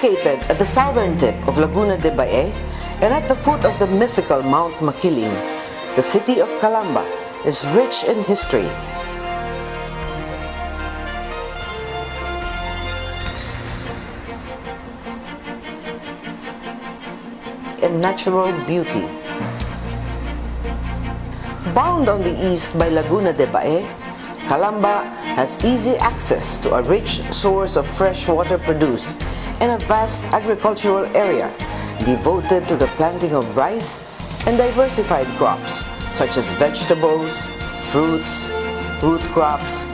Located at the southern tip of Laguna de Bae and at the foot of the mythical Mount Makiling, the city of Calamba is rich in history, and natural beauty. Bound on the east by Laguna de Bae, Calamba has easy access to a rich source of fresh water produce and a vast agricultural area devoted to the planting of rice and diversified crops such as vegetables, fruits, root crops,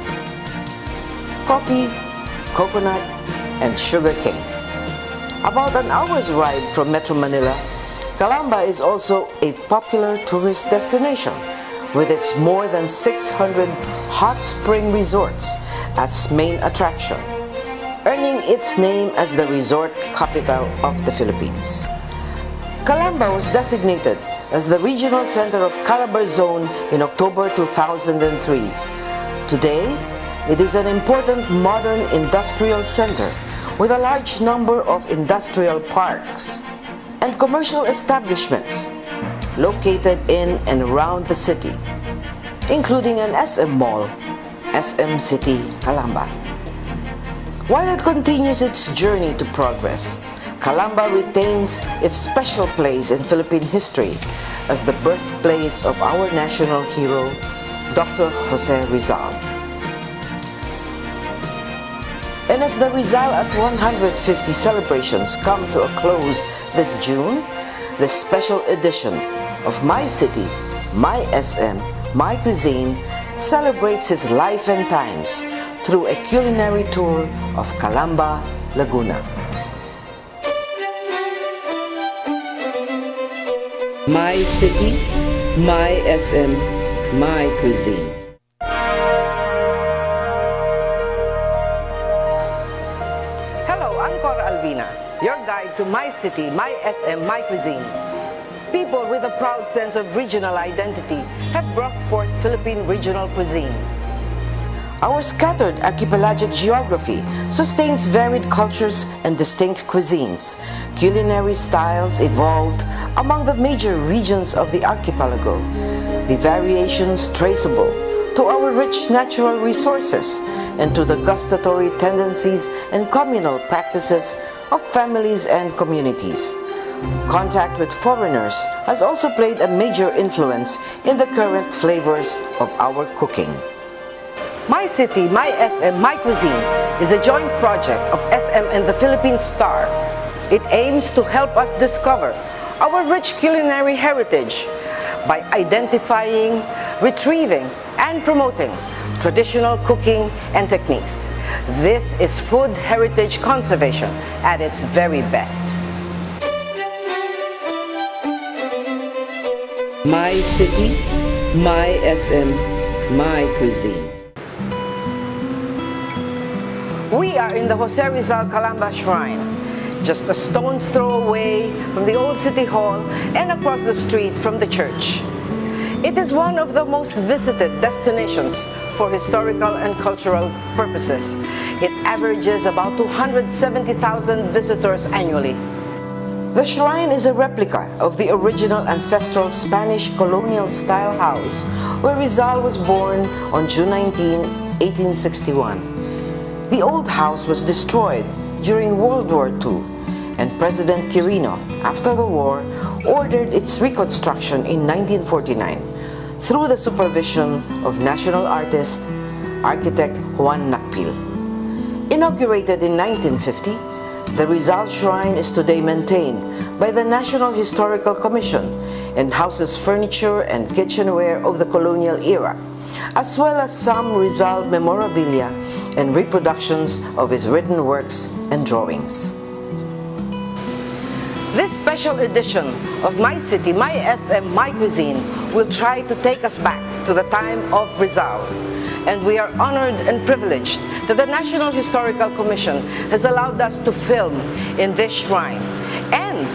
coffee, coconut, and sugarcane. About an hour's ride from Metro Manila, Calamba is also a popular tourist destination with its more than 600 hot spring resorts as main attraction, earning its name as the resort capital of the Philippines. Calamba was designated as the regional center of Calabar Zone in October 2003. Today, it is an important modern industrial center with a large number of industrial parks and commercial establishments located in and around the city, including an SM Mall, SM City, Calamba. While it continues its journey to progress, Calamba retains its special place in Philippine history as the birthplace of our national hero, Dr. Jose Rizal. And as the Rizal at 150 celebrations come to a close this June, the special edition of My City, My SM, My Cuisine celebrates his life and times through a culinary tour of Calamba, Laguna. My City, My SM, My Cuisine. Hello, I'm Cora Alvina, your guide to My City, My SM, My Cuisine. People with a proud sense of regional identity have brought forth Philippine regional cuisine. Our scattered archipelagic geography sustains varied cultures and distinct cuisines. Culinary styles evolved among the major regions of the archipelago, the variations traceable to our rich natural resources and to the gustatory tendencies and communal practices of families and communities. Contact with foreigners has also played a major influence in the current flavors of our cooking. My City, My SM, My Cuisine is a joint project of SM and the Philippine Star. It aims to help us discover our rich culinary heritage by identifying, retrieving, and promoting traditional cooking and techniques. This is food heritage conservation at its very best. My City, My SM, My Cuisine. We are in the Jose Rizal Calamba Shrine, just a stone's throw away from the old City Hall and across the street from the church. It is one of the most visited destinations for historical and cultural purposes. It averages about 270,000 visitors annually. The shrine is a replica of the original ancestral Spanish colonial-style house where Rizal was born on June 19, 1861. The old house was destroyed during World War II, and President Quirino, after the war, ordered its reconstruction in 1949 through the supervision of national artist, architect Juan Nakpil. Inaugurated in 1950, the Rizal Shrine is today maintained by the National Historical Commission and houses furniture and kitchenware of the colonial era, as well as some Rizal memorabilia and reproductions of his written works and drawings. This special edition of My City, My SM, My Cuisine will try to take us back to the time of Rizal. And we are honored and privileged that the National Historical Commission has allowed us to film in this shrine. And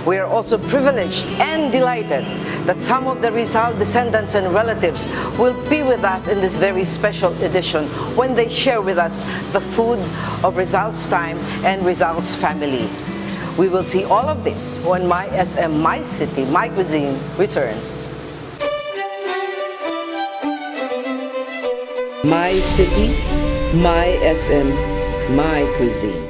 We are also privileged and delighted that some of the Rizal descendants and relatives will be with us in this very special edition when they share with us the food of Rizal's time and Rizal's family. We will see all of this when My SM, My City, My Cuisine returns. My City, My SM, My Cuisine.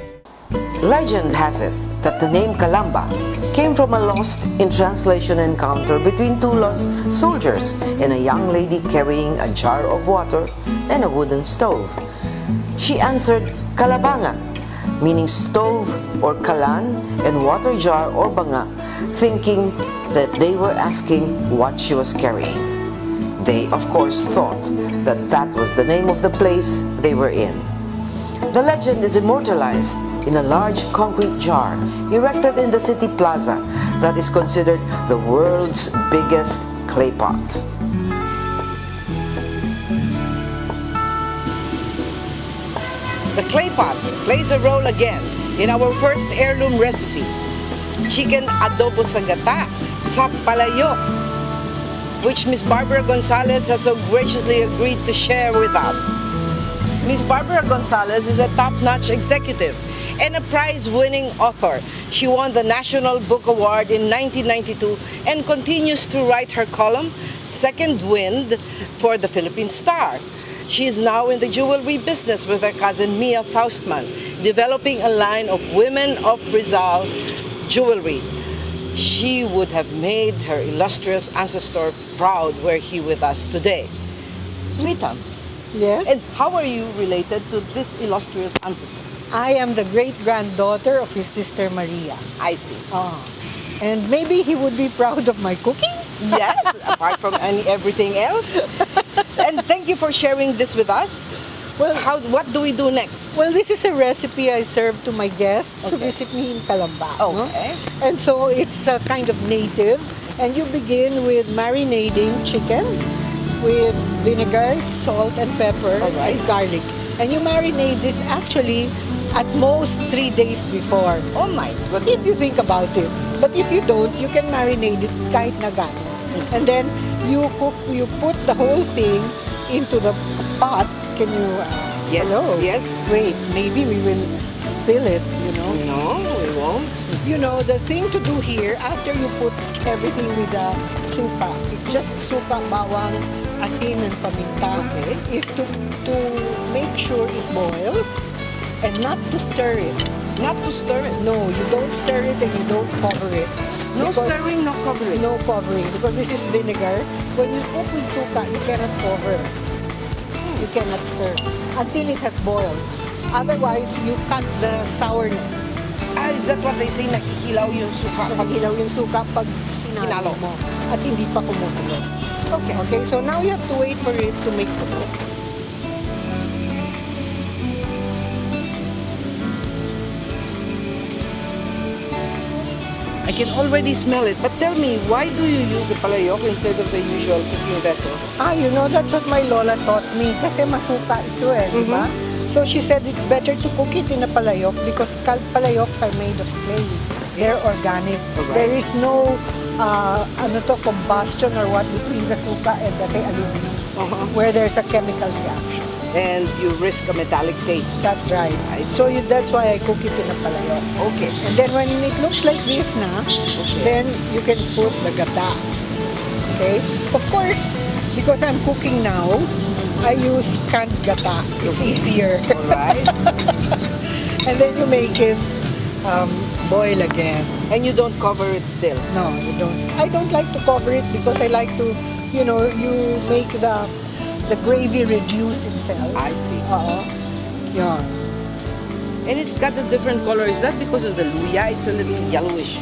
Legend has it that the name Calamba came from a lost in translation encounter between two lost soldiers and a young lady carrying a jar of water and a wooden stove. She answered Calabanga, meaning stove or kalan, and water jar or banga, thinking that they were asking what she was carrying. They, of course, thought that that was the name of the place they were in. The legend is immortalized in a large concrete jar erected in the city plaza that is considered the world's biggest clay pot. The clay pot plays a role again in our first heirloom recipe, chicken adobo sa gata sa palayok, which Miss Barbara Gonzalez has so graciously agreed to share with us. Miss Barbara Gonzalez is a top-notch executive and a prize-winning author. She won the National Book Award in 1992 and continues to write her column, Second Wind, for the Philippine Star. She is now in the jewelry business with her cousin Mia Faustman, developing a line of women of Rizal jewelry. She would have made her illustrious ancestor proud were he with us today. Greetings. Yes. And how are you related to this illustrious ancestor? I am the great-granddaughter of his sister Maria. I see. And maybe he would be proud of my cooking? Yes, apart from everything else. And thank you for sharing this with us. Well, what do we do next? Well, this is a recipe I serve to my guests who visit me in Calamba. Okay. No? And so it's a kind of native. And you begin with marinating chicken with vinegar, salt, and pepper, and garlic. And you marinate this actually at most 3 days before. Oh my goodness. If you think about it. But if you don't, you can marinate it kahit na gaano. And then you put the whole thing into the pot. Can you, yes, hello? Yes. Wait, maybe we will spill it, you know. No, we won't. You know, the thing to do here, after you put everything with the suka, it's just suka, bawang, asin, and paminta, is to make sure it boils and not to stir it. Not to stir it? No, you don't stir it and you don't cover it. No stirring, no covering? No covering, because this is vinegar. When you cook with suka, you cannot cover. You cannot stir until it has boiled. Otherwise, you cut the sourness. Is that what they say, nakikilaw yung suka? Nakikilaw yung suka pag hinalo mo at hindi pa kumukulo. Okay, so now you have to wait for it to make kulo. I can already smell it, but tell me, why do you use a palayok instead of the usual cooking vessel? You know, that's what my lola taught me kasi masuka ito di ba? So she said it's better to cook it in a palayok because palayoks are made of clay. They're organic. There is no combustion or what between the suka and the say aluminum where there's a chemical reaction. And you risk a metallic taste. That's right. So that's why I cook it in a palayok. Okay. And then when it looks like this na, then you can put the gata. Okay? Of course, because I'm cooking now, I use canned gata. It's easier. Alright. And then you make it boil again. And you don't cover it still? No, you don't. I don't like to cover it because I like to, you know, you make the gravy reduce itself. I see. Yeah. And it's got a different color. Is that because of the luya? It's a little yellowish.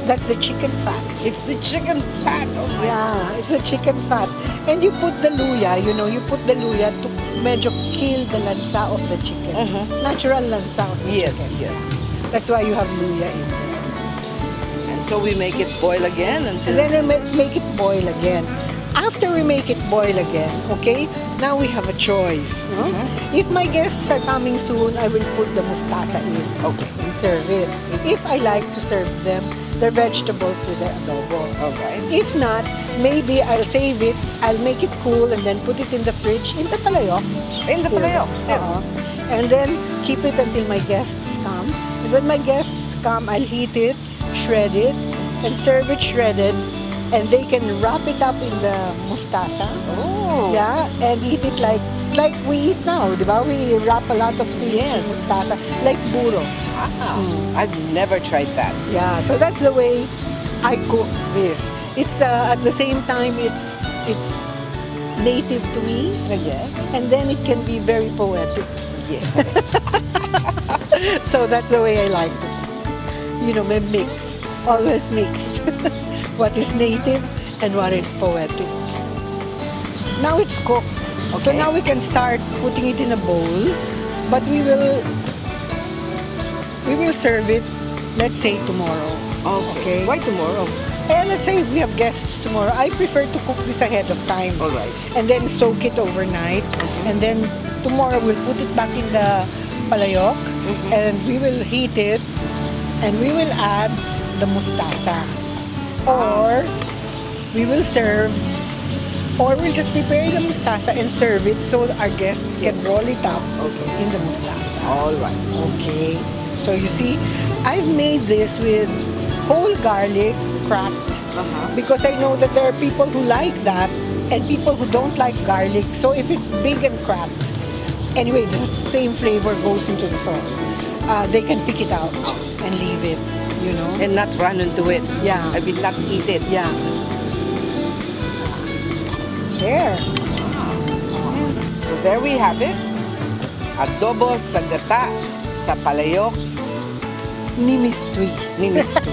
That's the chicken fat. It's the chicken fat. Oh my. Yeah, it's the chicken fat. And you put the luya, you know, you put the luya to medyo kill the lansa of the chicken. Natural lansa of the chicken. Yes. That's why you have luya in there. And so we make it boil again until... And then we make it boil again. After we make it boil again, okay, now we have a choice. No? If my guests are coming soon, I will put the mustasa in. Okay. serve it. If I like to serve them, their vegetables with the adobo. All right. If not, maybe I'll save it, I'll make it cool and then put it in the fridge in the palayok. In the palayok, still. And then keep it until my guests come. And when my guests come, I'll heat it, shred it, and serve it shredded. And they can wrap it up in the mustasa. Oh. Yeah, and eat it like we eat now, di ba? We wrap a lot of things in mustasa, like buro. Wow. I've never tried that. Yeah, so that's the way I cook this. It's at the same time it's native to me, Yes. and then it can be very poetic. Yes. So that's the way I like it. You know, may mix, always mix. What is native and what is poetic. Now it's cooked. So Okay. now we can start putting it in a bowl, but we will serve it, let's say tomorrow. Okay. Why tomorrow? Let's say we have guests tomorrow. I prefer to cook this ahead of time. All right. And then soak it overnight. And then tomorrow we'll put it back in the palayok and we will heat it and we will add the mustasa. Or we will serve, or we'll just prepare the mustasa and serve it so our guests can roll it up in the mustasa. All right. Okay. So you see, I've made this with whole garlic cracked because I know that there are people who like that and people who don't like garlic. So if it's big and cracked, anyway, the same flavor goes into the sauce. They can pick it out and leave it, you know. And not run into it. Yeah. I will not eat it. Yeah. There. So there we have it. Adobo sa gata sa palayok Ni Miss Tui. ni Miss Tu.